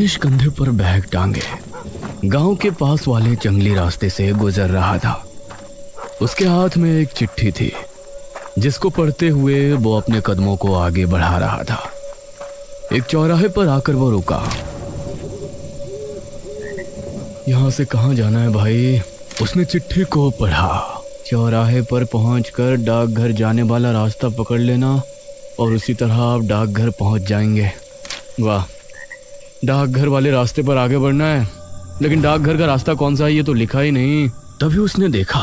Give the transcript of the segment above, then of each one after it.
महेश कंधे पर बैग टांगे गांव के पास वाले जंगली रास्ते से गुजर रहा था। उसके हाथ में एक चिट्ठी थी जिसको पढ़ते हुए वो अपने कदमों को आगे बढ़ा रहा था। एक चौराहे पर आकर वो रुका। यहां से कहां जाना है भाई? उसने चिट्ठी को पढ़ा। चौराहे पर पहुंचकर डाकघर जाने वाला रास्ता पकड़ लेना और उसी तरह आप डाकघर पहुंच जाएंगे। वाह, डाकघर वाले रास्ते पर आगे बढ़ना है, लेकिन डाकघर का रास्ता कौन सा है ये तो लिखा ही नहीं। तभी उसने देखा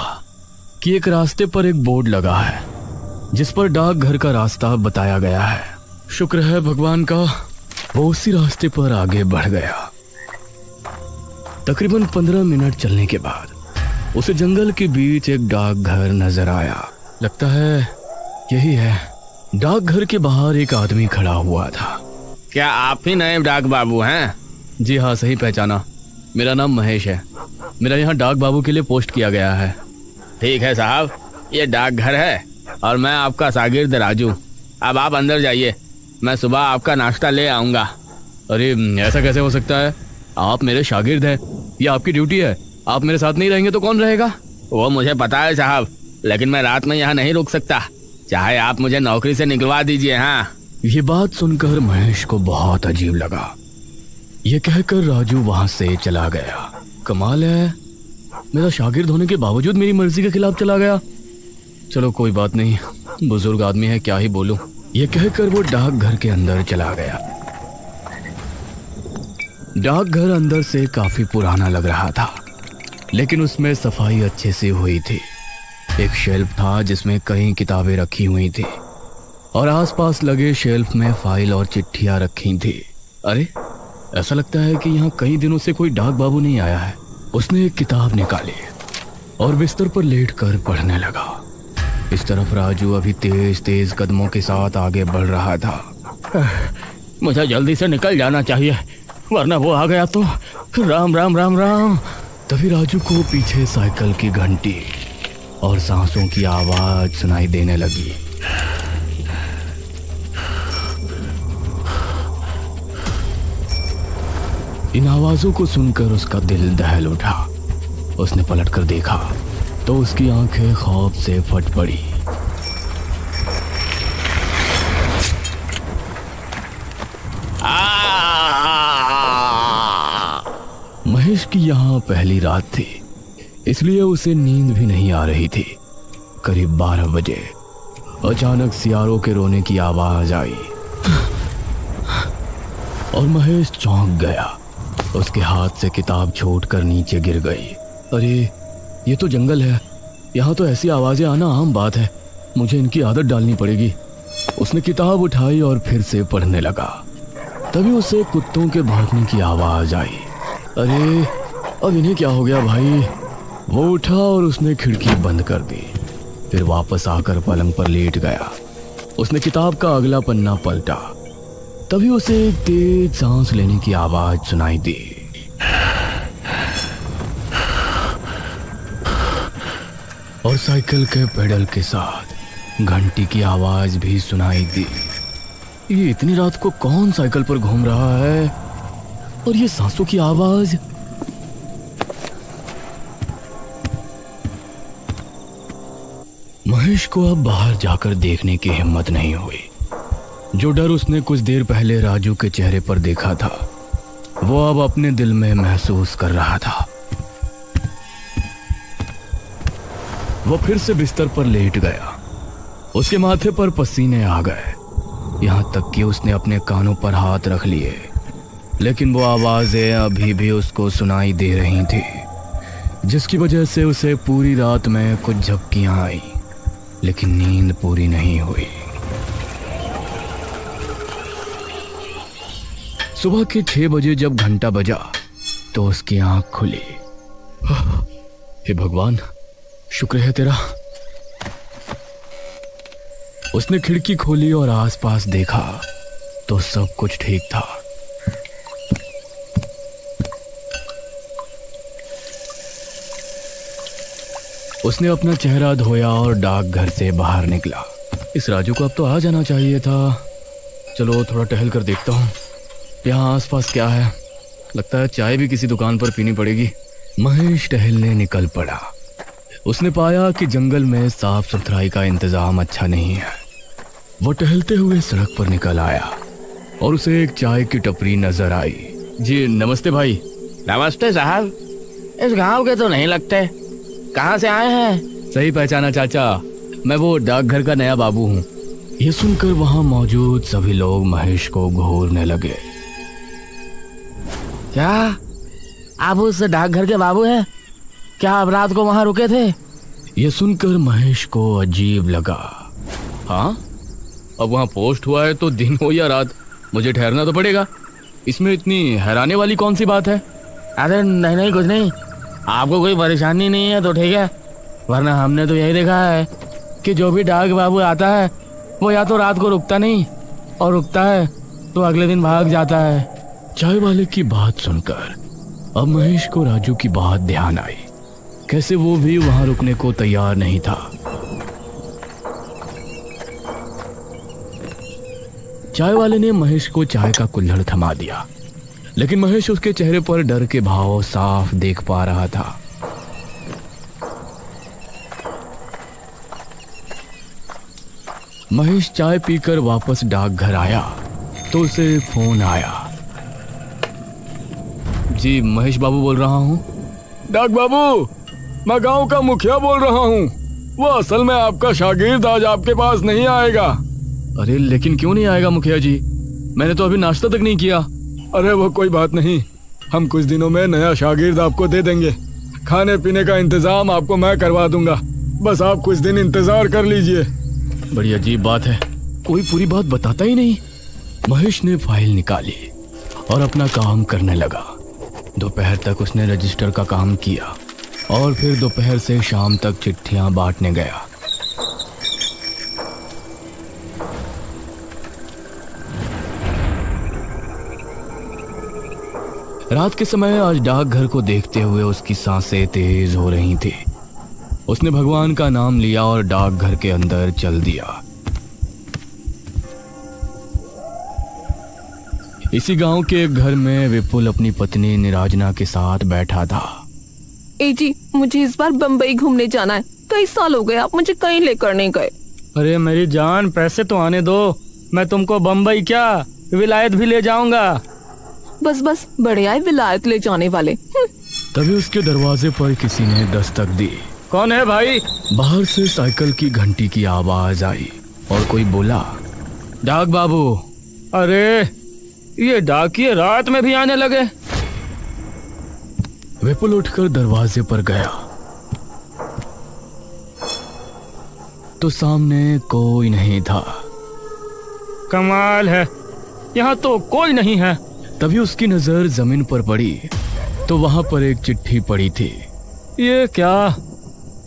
कि एक रास्ते पर एक बोर्ड लगा है जिस पर डाकघर का रास्ता बताया गया है। शुक्र है भगवान का, वो उसी रास्ते पर आगे बढ़ गया। तकरीबन 15 मिनट चलने के बाद उसे जंगल के बीच एक डाकघर नजर आया। लगता है यही है। डाकघर के बाहर एक आदमी खड़ा हुआ था। क्या आप ही नए डाक बाबू हैं? जी हाँ, सही पहचाना। मेरा नाम महेश है। मेरा यहाँ डाक बाबू के लिए पोस्ट किया गया है। ठीक है साहब, ये डाकघर है और मैं आपका शागिर्द राजू। अब आप अंदर जाइए, मैं सुबह आपका नाश्ता ले आऊँगा। अरे ऐसा कैसे हो सकता है? आप मेरे शागिर्द हैं, ये आपकी ड्यूटी है। आप मेरे साथ नहीं रहेंगे तो कौन रहेगा? वो मुझे पता है साहब, लेकिन मैं रात में यहाँ नहीं रुक सकता। चाहे आप मुझे नौकरी से निकलवा दीजिए। हाँ। ये बात सुनकर महेश को बहुत अजीब लगा। ये कहकर राजू वहां से चला गया। कमाल है, मेरा शागिर्द होने के बावजूद मेरी मर्जी के खिलाफ चला गया। चलो कोई बात नहीं, बुजुर्ग आदमी है, क्या ही बोलूं। ये कहकर वो डाकघर के अंदर चला गया। डाकघर अंदर से काफी पुराना लग रहा था, लेकिन उसमें सफाई अच्छे से हुई थी। एक शेल्फ था जिसमें कई किताबें रखी हुई थी और आसपास लगे शेल्फ में फाइल और चिट्ठियां रखी थी। अरे, ऐसा लगता है कि यहाँ कई दिनों से कोई डाक बाबू नहीं आया है। उसने एक किताब निकाली और बिस्तर पर लेटकर पढ़ने लगा। इस तरफ राजू अभी तेज तेज कदमों के साथ आगे बढ़ रहा था। मुझे जल्दी से निकल जाना चाहिए, वरना वो आ गया तो राम राम राम राम। तभी राजू को पीछे साइकिल की घंटी और सांसों की आवाज सुनाई देने लगी। इन आवाजों को सुनकर उसका दिल दहल उठा। उसने पलटकर देखा तो उसकी आंखें खौफ से फट पड़ी। महेश की यहाँ पहली रात थी, इसलिए उसे नींद भी नहीं आ रही थी। करीब 12 बजे अचानक सियारों के रोने की आवाज आई और महेश चौंक गया। उसके हाथ से किताब छूटकर नीचे गिर गई। अरे, ये तो जंगल है, यहाँ तो ऐसी आवाजें आना आम बात है। मुझे इनकी आदत डालनी पड़ेगी। उसने किताब उठाई और फिर से पढ़ने लगा। तभी उसे कुत्तों के भौंकने की आवाज आई। अरे, अब इन्हें क्या हो गया भाई? वो उठा और उसने खिड़की बंद कर दी। फिर वापस आकर पलंग पर लेट गया। उसने किताब का अगला पन्ना पलटा। तभी उसे एक तेज सांस लेने की आवाज सुनाई दी। और साइकिल के पेडल के साथ घंटी की आवाज भी सुनाई दी। ये इतनी रात को कौन साइकिल पर घूम रहा है? और ये सांसों की आवाज। महेश को अब बाहर जाकर देखने की हिम्मत नहीं हुई। जो डर उसने कुछ देर पहले राजू के चेहरे पर देखा था, वो अब अपने दिल में महसूस कर रहा था। वो फिर से बिस्तर पर लेट गया। उसके माथे पर पसीने आ गए, यहाँ तक कि उसने अपने कानों पर हाथ रख लिए, लेकिन वो आवाजें अभी भी उसको सुनाई दे रही थी, जिसकी वजह से उसे पूरी रात में कुछ झपकियां आई, लेकिन नींद पूरी नहीं हुई। सुबह के 6 बजे जब घंटा बजा तो उसकी आंख खुली। हे भगवान, शुक्र है तेरा। उसने खिड़की खोली और आसपास देखा तो सब कुछ ठीक था। उसने अपना चेहरा धोया और डाकघर से बाहर निकला। इस राजू को अब तो आ जाना चाहिए था। चलो थोड़ा टहल कर देखता हूँ यहाँ आसपास क्या है। लगता है चाय भी किसी दुकान पर पीनी पड़ेगी। महेश टहलने निकल पड़ा। उसने पाया कि जंगल में साफ सुथराई का इंतजाम अच्छा नहीं है। वो टहलते हुए सड़क पर निकल आया और उसे एक चाय की टपरी नजर आई। जी नमस्ते भाई। नमस्ते साहब, इस गांव के तो नहीं लगते, कहाँ से आए हैं? सही पहचाना चाचा, मैं वो डाकघर का नया बाबू हूँ। ये सुनकर वहां मौजूद सभी लोग महेश को घूरने लगे। क्या आप उस डाकघर के बाबू हैं? क्या आप रात को वहां रुके थे? ये सुनकर महेश को अजीब लगा। हाँ, अब वहां पोस्ट हुआ है तो दिन हो या रात मुझे ठहरना तो पड़ेगा। इसमें इतनी हैरानी वाली कौन सी बात है? अरे नहीं नहीं, कुछ नहीं। आपको कोई परेशानी नहीं है तो ठीक है, वरना हमने तो यही देखा है कि जो भी डाक बाबू आता है वो या तो रात को रुकता नहीं, और रुकता है तो अगले दिन भाग जाता है। चाय वाले की बात सुनकर अब महेश को राजू की बात ध्यान आई। कैसे वो भी वहां रुकने को तैयार नहीं था। चाय वाले ने महेश को चाय का कुल्हड़ थमा दिया, लेकिन महेश उसके चेहरे पर डर के भाव साफ देख पा रहा था। महेश चाय पीकर वापस डाकघर आया तो उसे फोन आया। जी महेश बाबू बोल रहा हूँ। डाक बाबू, मैं गांव का मुखिया बोल रहा हूँ। वो असल में आपका शागिर्द आज आपके पास नहीं आएगा। अरे लेकिन क्यों नहीं आएगा मुखिया जी? मैंने तो अभी नाश्ता तक नहीं किया। अरे वो कोई बात नहीं, हम कुछ दिनों में नया शागिर्द आपको दे देंगे। खाने पीने का इंतजाम आपको मैं करवा दूंगा, बस आप कुछ दिन इंतजार कर लीजिए। बड़ी अजीब बात है, कोई पूरी बात बताता ही नहीं। महेश ने फाइल निकाली और अपना काम करने लगा। दोपहर तक उसने रजिस्टर का काम किया और फिर दोपहर से शाम तक चिट्ठियां बांटने गया। रात के समय आज डाकघर को देखते हुए उसकी सांसें तेज हो रही थी। उसने भगवान का नाम लिया और डाकघर के अंदर चल दिया। इसी गांव के एक घर में विपुल अपनी पत्नी निराजना के साथ बैठा था। ए जी, मुझे इस बार बम्बई घूमने जाना है। कई साल हो गए आप मुझे कहीं लेकर नहीं गए। अरे मेरी जान, पैसे तो आने दो, मैं तुमको बम्बई क्या विलायत भी ले जाऊंगा। बस बस, बड़े आए विलायत ले जाने वाले। तभी उसके दरवाजे पर किसी ने दस्तक दी। कौन है भाई? बाहर से साइकिल की घंटी की आवाज आई और कोई बोला, डाक बाबू। अरे ये डाकिये रात में भी आने लगे। विपुल उठकर दरवाजे पर गया तो सामने कोई नहीं था। कमाल है, यहाँ तो कोई नहीं है। तभी उसकी नजर जमीन पर पड़ी तो वहां पर एक चिट्ठी पड़ी थी। ये क्या,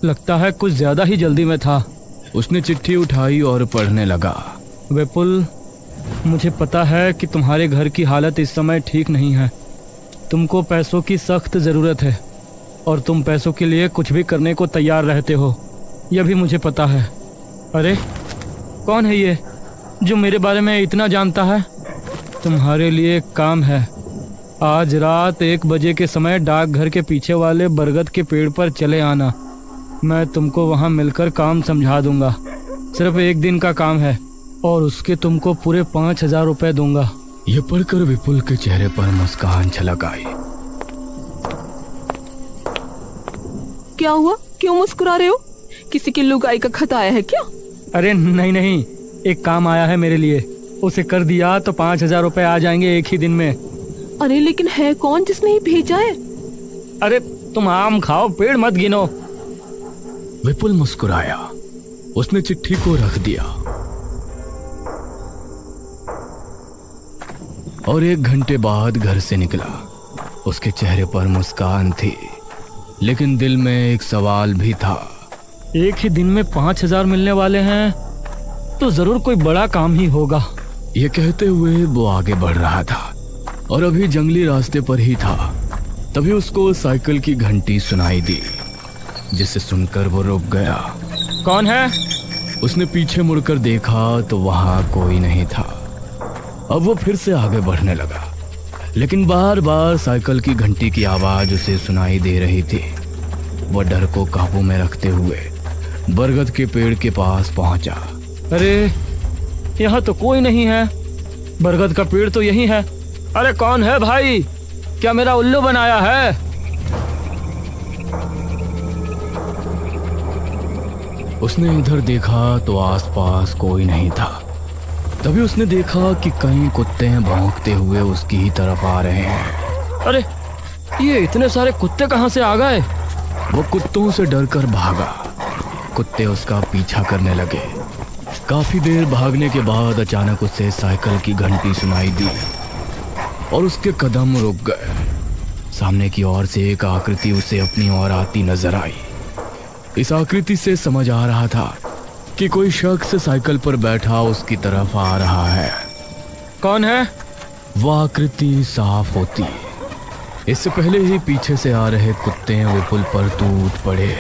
लगता है कुछ ज्यादा ही जल्दी में था। उसने चिट्ठी उठाई और पढ़ने लगा। विपुल, मुझे पता है कि तुम्हारे घर की हालत इस समय ठीक नहीं है। तुमको पैसों की सख्त ज़रूरत है और तुम पैसों के लिए कुछ भी करने को तैयार रहते हो, यह भी मुझे पता है। अरे कौन है ये जो मेरे बारे में इतना जानता है? तुम्हारे लिए एक काम है। आज रात 1 बजे के समय डाकघर के पीछे वाले बरगद के पेड़ पर चले आना। मैं तुमको वहाँ मिलकर काम समझा दूंगा। सिर्फ 1 दिन का काम है और उसके तुमको पूरे 5,000 रुपए दूंगा। यह पढ़कर विपुल के चेहरे पर मुस्कान छलक आई। क्या हुआ, क्यों मुस्कुरा रहे हो? किसी की लुगाई का खत आया है क्या? अरे नहीं नहीं, एक काम आया है मेरे लिए, उसे कर दिया तो 5,000 रुपए आ जाएंगे एक ही दिन में। अरे लेकिन है कौन जिसने ये भेजा है? अरे तुम आम खाओ, पेड़ मत गिनो। विपुल मुस्कुराया। उसने चिट्ठी को रख दिया और 1 घंटे बाद घर से निकला। उसके चेहरे पर मुस्कान थी, लेकिन दिल में एक सवाल भी था। एक ही दिन में 5,000 मिलने वाले हैं तो जरूर कोई बड़ा काम ही होगा। ये कहते हुए वो आगे बढ़ रहा था और अभी जंगली रास्ते पर ही था। तभी उसको साइकिल की घंटी सुनाई दी, जिसे सुनकर वो रुक गया। कौन है? उसने पीछे मुड़कर देखा तो वहां कोई नहीं था। अब वो फिर से आगे बढ़ने लगा, लेकिन बार बार साइकिल की घंटी की आवाज उसे सुनाई दे रही थी। वह डर को काबू में रखते हुए बरगद के पेड़ के पास पहुंचा। अरे यहाँ तो कोई नहीं है, बरगद का पेड़ तो यही है। अरे कौन है भाई, क्या मेरा उल्लू बनाया है? उसने इधर देखा तो आसपास कोई नहीं था। तभी उसने देखा कि कई कुत्ते भौंकते हुए उसकी ही तरफ आ रहे हैं। अरे ये इतने सारे कुत्ते कहाँ से आ गए? वो कुत्तों से डरकर भागा। कुत्ते उसका पीछा करने लगे। काफी देर भागने के बाद अचानक उसे साइकिल की घंटी सुनाई दी और उसके कदम रुक गए। सामने की ओर से एक आकृति उसे अपनी ओर आती नजर आई। इस आकृति से समझ आ रहा था कि कोई शख्स साइकिल पर बैठा उसकी तरफ आ रहा है। कौन है? वह आकृति साफ होती। इससे पहले ही पीछे से आ रहे कुत्ते विपुल पर टूट पड़े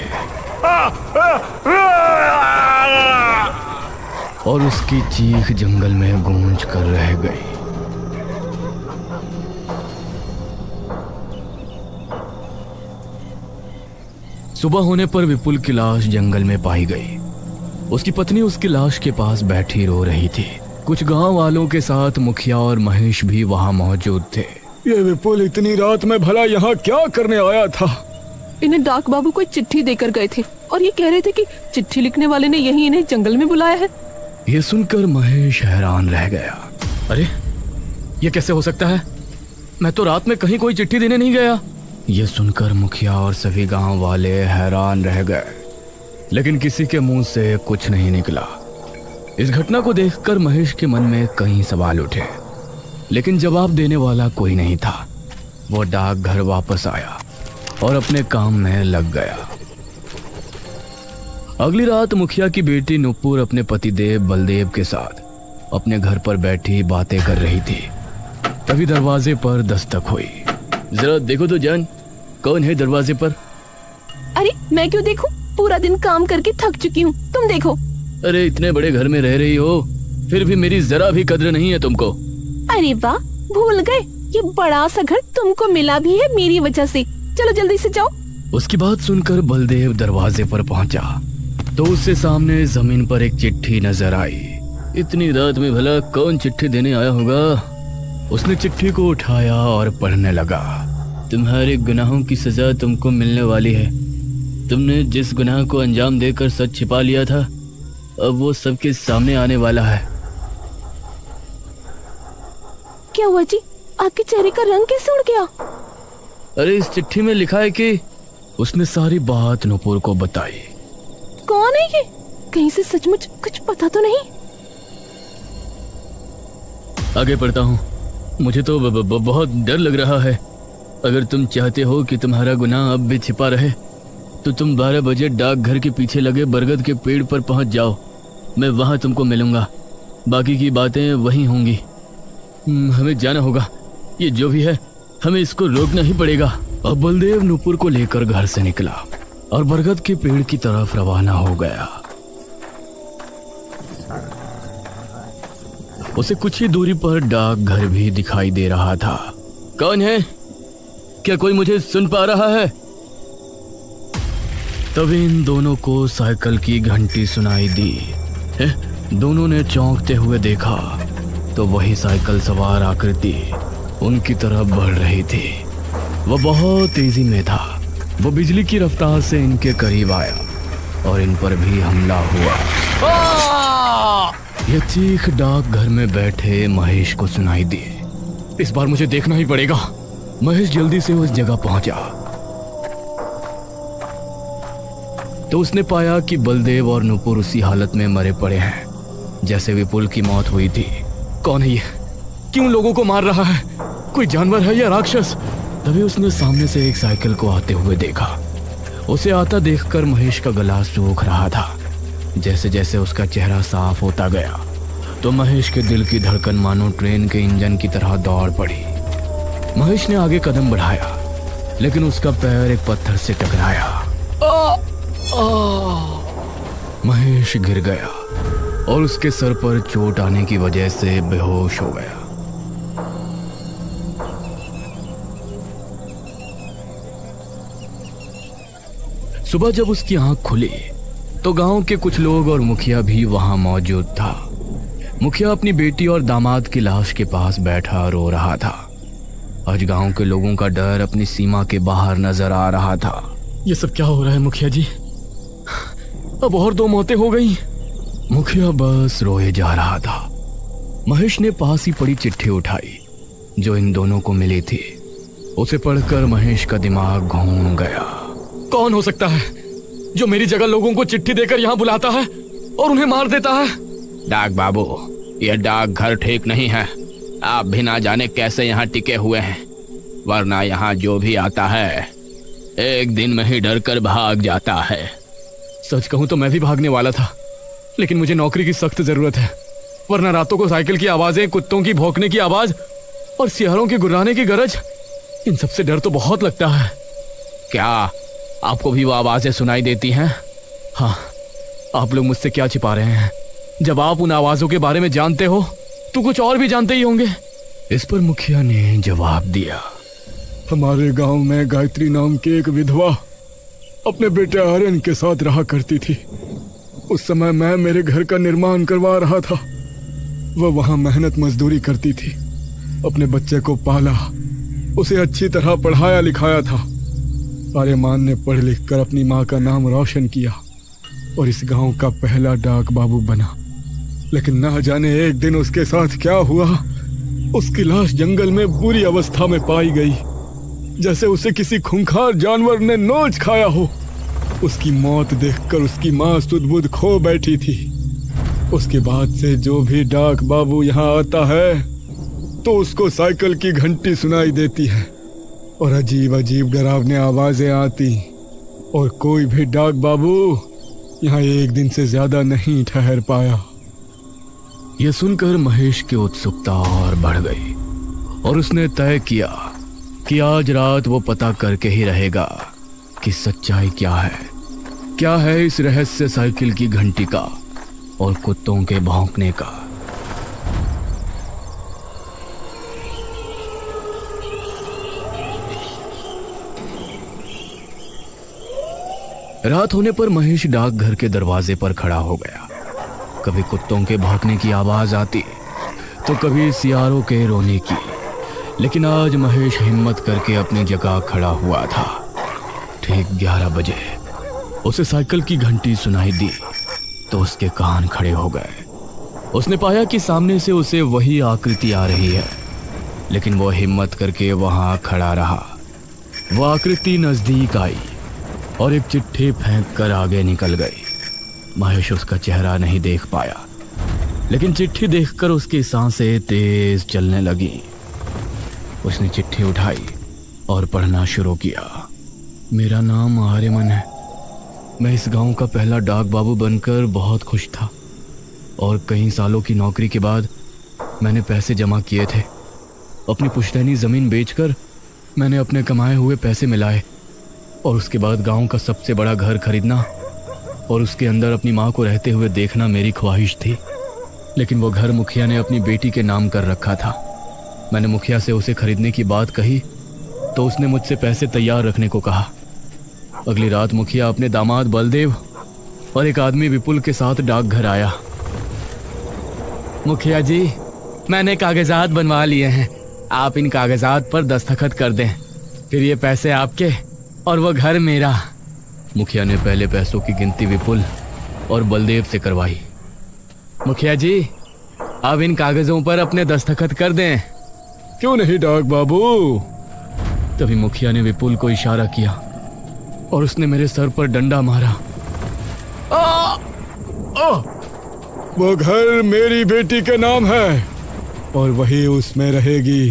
और उसकी चीख जंगल में गूंज कर रह गई। सुबह होने पर विपुल की लाश जंगल में पाई गई। उसकी पत्नी उसकी लाश के पास बैठी रो रही थी। कुछ गांव वालों के साथ मुखिया और महेश भी वहां मौजूद थे। ये विपुल इतनी रात में भला यहाँ क्या करने आया था? इन्हें डाक बाबू कोई चिट्ठी देकर गए थे और ये कह रहे थे कि चिट्ठी लिखने वाले ने यही इन्हें जंगल में बुलाया है। ये सुनकर महेश हैरान रह गया। अरे ये कैसे हो सकता है? मैं तो रात में कहीं कोई चिट्ठी देने नहीं गया। ये सुनकर मुखिया और सभी गांव वाले हैरान रह गए, लेकिन किसी के मुंह से कुछ नहीं निकला। इस घटना को देखकर महेश के मन में कई सवाल उठे, लेकिन जवाब देने वाला कोई नहीं था। वो डाकघर वापस आया और अपने काम में लग गया। अगली रात मुखिया की बेटी नुपुर अपने पतिदेव बलदेव के साथ अपने घर पर बैठी बातें कर रही थी। तभी दरवाजे पर दस्तक हुई। जरा देखो तो जान, कौन है दरवाजे पर? अरे मैं क्यों देखूं? पूरा दिन काम करके थक चुकी हूँ, तुम देखो। अरे इतने बड़े घर में रह रही हो, फिर भी मेरी जरा भी कद्र नहीं है तुमको। अरे वाह, भूल गए, ये बड़ा सा घर तुमको मिला भी है मेरी वजह से। चलो जल्दी से जाओ। उसकी बात सुनकर बलदेव दरवाजे पर पहुंचा तो उससे सामने जमीन पर एक चिट्ठी नजर आई। इतनी रात में भला कौन चिट्ठी देने आया होगा? उसने चिट्ठी को उठाया और पढ़ने लगा। तुम्हारे गुनाहों की सजा तुमको मिलने वाली है। तुमने जिस गुनाह को अंजाम देकर सच छिपा लिया था, अब वो सबके सामने आने वाला है। क्या हुआ जी? आपके चेहरे का रंग कैसे उड़ गया? अरे इस चिट्ठी में लिखा है कि उसने सारी बात नुपुर को बताई। कौन है ये? कहीं से सचमुच कुछ पता तो नहीं? आगे पढ़ता हूँ। मुझे तो बहुत डर लग रहा है। अगर तुम चाहते हो कि तुम्हारा गुनाह अब भी छिपा रहे तो तुम 12 बजे डाकघर के पीछे लगे बरगद के पेड़ पर पहुंच जाओ। मैं वहां तुमको मिलूंगा। बाकी की बातें वहीं होंगी। हमें जाना होगा। ये जो भी है हमें इसको रोकना ही पड़ेगा। अब बलदेव नुपुर को लेकर घर से निकला और बरगद के पेड़ की तरफ रवाना हो गया। उसे कुछ ही दूरी पर डाकघर भी दिखाई दे रहा था। कौन है? क्या कोई मुझे सुन पा रहा है? तभी इन दोनों को साइकिल की घंटी सुनाई दी। दोनों ने चौंकते हुए देखा तो वही साइकिल सवार आकृति उनकी तरफ बढ़ रही थी। वह बहुत तेजी में था। वो बिजली की रफ्तार से इनके करीब आया और इन पर भी हमला हुआ। यह चीख डाकघर में बैठे महेश को सुनाई दी। इस बार मुझे देखना ही पड़ेगा। महेश जल्दी से उस जगह पहुंचा तो उसने पाया कि बलदेव और नुपुर उसी हालत में मरे पड़े हैं जैसे विपुल की मौत हुई थी। कौन है ये? क्यों लोगों को मार रहा है? कोई जानवर है या राक्षस? तभी उसने सामने से एक साइकिल को आते हुए देखा। उसे आता देखकर महेश का गला सूख रहा था। जैसे जैसे उसका चेहरा साफ होता गया तो महेश के दिल की धड़कन मानो ट्रेन के इंजन की तरह दौड़ पड़ी। महेश ने आगे कदम बढ़ाया लेकिन उसका पैर एक पत्थर से टकराया। महेश गिर गया और उसके सर पर चोट आने की वजह से बेहोश हो गया। सुबह जब उसकी आंख खुली तो गांव के कुछ लोग और मुखिया भी वहां मौजूद था। मुखिया अपनी बेटी और दामाद की लाश के पास बैठा रो रहा था। आज गांव के लोगों का डर अपनी सीमा के बाहर नजर आ रहा था। ये सब क्या हो रहा है मुखिया जी? अब और 2 मौतें हो गई। मुखिया बस रोए जा रहा था। महेश ने पास ही पड़ी चिट्ठी उठाई जो इन दोनों को मिली थी। उसे पढ़कर महेश का दिमाग घूम गया। कौन हो सकता है जो मेरी जगह लोगों को चिट्ठी देकर यहाँ बुलाता है और उन्हें मार देता है? डाक बाबू, यह डाक घर ठीक नहीं है। आप भी ना जाने कैसे यहाँ टिके हुए हैं, वरना यहाँ जो भी आता है एक दिन में ही डर कर भाग जाता है। सच कहूं तो मैं भी भागने वाला था, लेकिन मुझे नौकरी की सख्त जरूरत है, वरना रातों को साइकिल की आवाजें, कुत्तों की भौंकने की आवाज और सियारों के गुर्राने की गरज, इन सबसे डर तो बहुत लगता है। क्या आपको भी वो आवाजें सुनाई देती हैं? हाँ, आप लोग मुझसे क्या छिपा रहे हैं? जब आप उन आवाजों के बारे में जानते हो तो कुछ और भी जानते ही होंगे। इस पर मुखिया ने जवाब दिया। हमारे गांव में गायत्री नाम की एक विधवा अपने बेटे आर्यन के साथ रहा करती थी। उस समय मैं मेरे घर का निर्माण करवा रहा था। वह वहां मेहनत मजदूरी करती थी, अपने बच्चे को पाला, उसे अच्छी तरह पढ़ाया लिखाया था। आर्यमान ने पढ़ लिख कर अपनी माँ का नाम रोशन किया और इस गांव का पहला डाक बाबू बना। लेकिन ना जाने एक दिन उसके साथ क्या हुआ, उसकी लाश जंगल में बुरी अवस्था में पाई गई, जैसे उसे किसी खूंखार जानवर ने नोच खाया हो। उसकी मौत देखकर उसकी माँ सुध-बुध खो बैठी थी। उसके बाद से जो भी डाक बाबू यहाँ आता है तो उसको साइकिल की घंटी सुनाई देती है और अजीब अजीब डरावनी आवाजें आती, और कोई भी डाक बाबू यहाँ एक दिन से ज्यादा नहीं ठहर पाया। यह सुनकर महेश की उत्सुकता और बढ़ गई और उसने तय किया कि आज रात वो पता करके ही रहेगा कि सच्चाई क्या है इस रहस्य साइकिल की घंटी का और कुत्तों के भौंकने का। रात होने पर महेश डाकघर के दरवाजे पर खड़ा हो गया। कभी कुत्तों के भौंकने की आवाज आती तो कभी सियारों के रोने की, लेकिन आज महेश हिम्मत करके अपनी जगह खड़ा हुआ था। ठीक 11 बजे उसे साइकिल की घंटी सुनाई दी तो उसके कान खड़े हो गए। उसने पाया कि सामने से उसे वही आकृति आ रही है, लेकिन वो हिम्मत करके वहां खड़ा रहा। वो आकृति नजदीक आई और एक चिट्ठी फेंक कर आगे निकल गई। महेश उसका चेहरा नहीं देख पाया, लेकिन चिट्ठी देखकर उसकी सांसें तेज चलने लगी। उसने चिट्ठी उठाई और पढ़ना शुरू किया। मेरा नाम आर्यमन है। मैं इस गांव का पहला डाक बाबू बनकर बहुत खुश था और कई सालों की नौकरी के बाद मैंने पैसे जमा किए थे। अपनी पुश्तैनी ज़मीन बेचकर मैंने अपने कमाए हुए पैसे मिलाए और उसके बाद गांव का सबसे बड़ा घर खरीदना और उसके अंदर अपनी माँ को रहते हुए देखना मेरी ख्वाहिश थी। लेकिन वो घर मुखिया ने अपनी बेटी के नाम कर रखा था। मैंने मुखिया से उसे खरीदने की बात कही तो उसने मुझसे पैसे तैयार रखने को कहा। अगली रात मुखिया अपने दामाद बलदेव और एक आदमी विपुल के साथ डाकघर आया। मुखिया जी, मैंने कागजात बनवा लिए हैं, आप इन कागजात पर दस्तखत कर दें, फिर ये पैसे आपके और वो घर मेरा। मुखिया ने पहले पैसों की गिनती विपुल और बलदेव से करवाई। मुखिया जी, अब इन कागजों पर अपने दस्तखत कर दें। क्यों नहीं डाक बाबू? तभी मुखिया ने विपुल को इशारा किया और उसने मेरे सर पर डंडा मारा। वो घर मेरी बेटी के नाम है और वही उसमें रहेगी।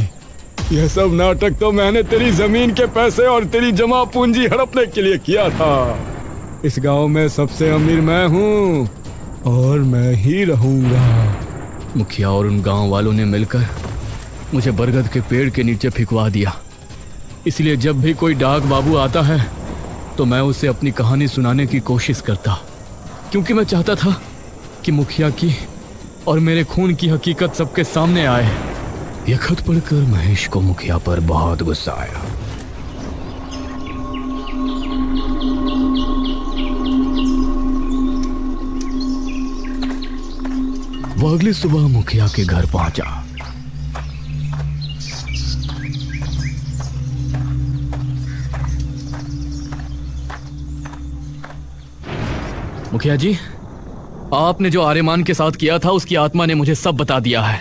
यह सब नाटक तो मैंने तेरी जमीन के पैसे और तेरी जमा पूंजी हड़पने के लिए किया था। इस गांव में सबसे अमीर मैं हूँ और मैं ही रहूंगा। मुखिया और उन गांव वालों ने मिलकर मुझे बरगद के पेड़ के नीचे फिकवा दिया। इसलिए जब भी कोई डाक बाबू आता है तो मैं उसे अपनी कहानी सुनाने की कोशिश करता, क्योंकि मैं चाहता था कि मुखिया की और मेरे खून की हकीकत सबके सामने आए। यह खत पढ़कर महेश को मुखिया पर बहुत गुस्सा आया। वो अगली सुबह मुखिया के घर पहुंचा। मुखिया जी, आपने जो आर्यमान के साथ किया था उसकी आत्मा ने मुझे सब बता दिया है।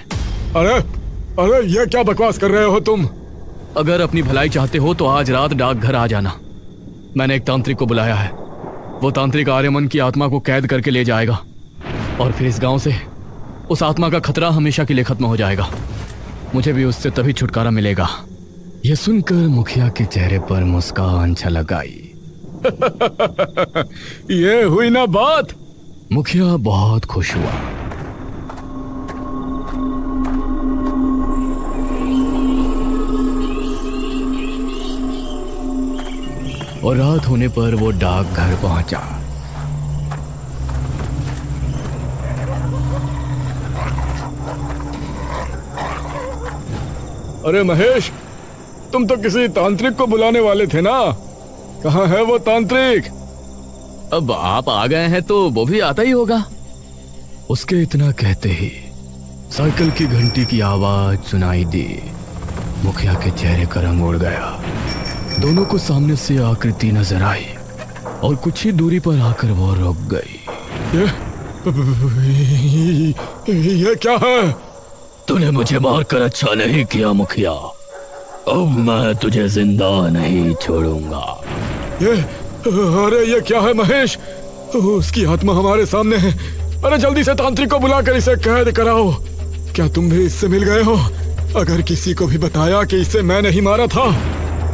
अरे अरे ये क्या बकवास कर रहे हो तुम? अगर अपनी भलाई चाहते हो तो आज रात डाकघर आ जाना। मैंने एक तांत्रिक को बुलाया है। वो तांत्रिक आर्यमन की आत्मा को कैद करके ले जाएगा और फिर इस गांव से उस आत्मा का खतरा हमेशा के लिए खत्म हो जाएगा। मुझे भी उससे तभी छुटकारा मिलेगा। यह सुनकर मुखिया के चेहरे पर मुस्कान छलक आई। ये हुई ना बात। मुखिया बहुत खुश हुआ। और रात होने पर वो डाकघर पहुंचा। अरे महेश, तुम तो किसी तांत्रिक को बुलाने वाले थे ना? कहाँ है वो तांत्रिक? अब आप आ गए हैं तो वो भी आता ही होगा। उसके इतना कहते ही साइकिल की घंटी की आवाज सुनाई दी। मुखिया के चेहरे का रंग उड़ गया। दोनों को सामने से आकृति नजर आई और कुछ ही दूरी पर आकर वो रुक गई। ये क्या है? तूने मुझे मारकर अच्छा नहीं किया मुखिया। अब मैं तुझे जिंदा नहीं छोड़ूंगा। अरे ये क्या है महेश? उसकी आत्मा हमारे सामने है। अरे जल्दी से तांत्रिक को बुलाकर इसे कैद कराओ। क्या तुम भी इससे मिल गए हो? अगर किसी को भी बताया कि इसे मैं नहीं मारा था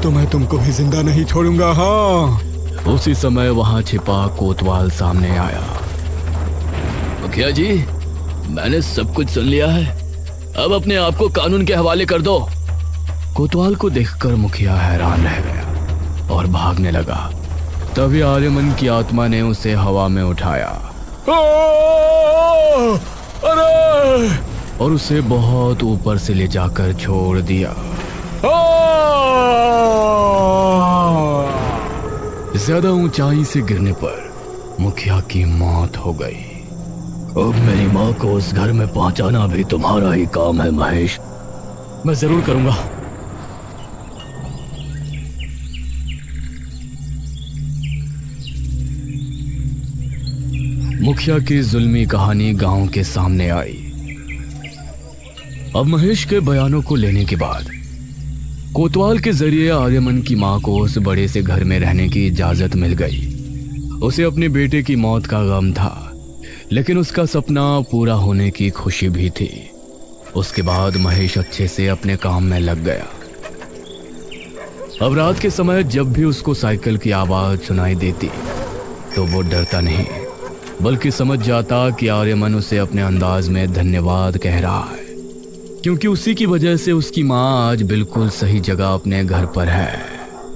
तो मैं तुमको भी जिंदा नहीं छोड़ूंगा। हाँ। उसी समय वहां छिपा कोतवाल सामने आया। मुखिया जी, मैंने सब कुछ सुन लिया है। अब अपने आप को कानून के हवाले कर दो। कोतवाल को देखकर मुखिया हैरान रह गया और भागने लगा। तभी आर्यमन की आत्मा ने उसे हवा में उठाया अरे! और उसे बहुत ऊपर से ले जाकर छोड़ दिया। ज्यादा ऊंचाई से गिरने पर मुखिया की मौत हो गई। अब मेरी माँ को उस घर में पहुंचाना भी तुम्हारा ही काम है महेश। मैं जरूर करूंगा। मुखिया की जुल्मी कहानी गांव के सामने आई। अब महेश के बयानों को लेने के बाद कोतवाल के जरिए आर्यमन की मां को उस बड़े से घर में रहने की इजाजत मिल गई। उसे अपने बेटे की मौत का गम था, लेकिन उसका सपना पूरा होने की खुशी भी थी। उसके बाद महेश अच्छे से अपने काम में लग गया। अब रात के समय जब भी उसको साइकिल की आवाज सुनाई देती तो वो डरता नहीं, बल्कि समझ जाता कि आर्यमन उसे अपने अंदाज में धन्यवाद कह रहा है, क्योंकि उसी की वजह से उसकी माँ आज बिल्कुल सही जगह अपने घर पर है।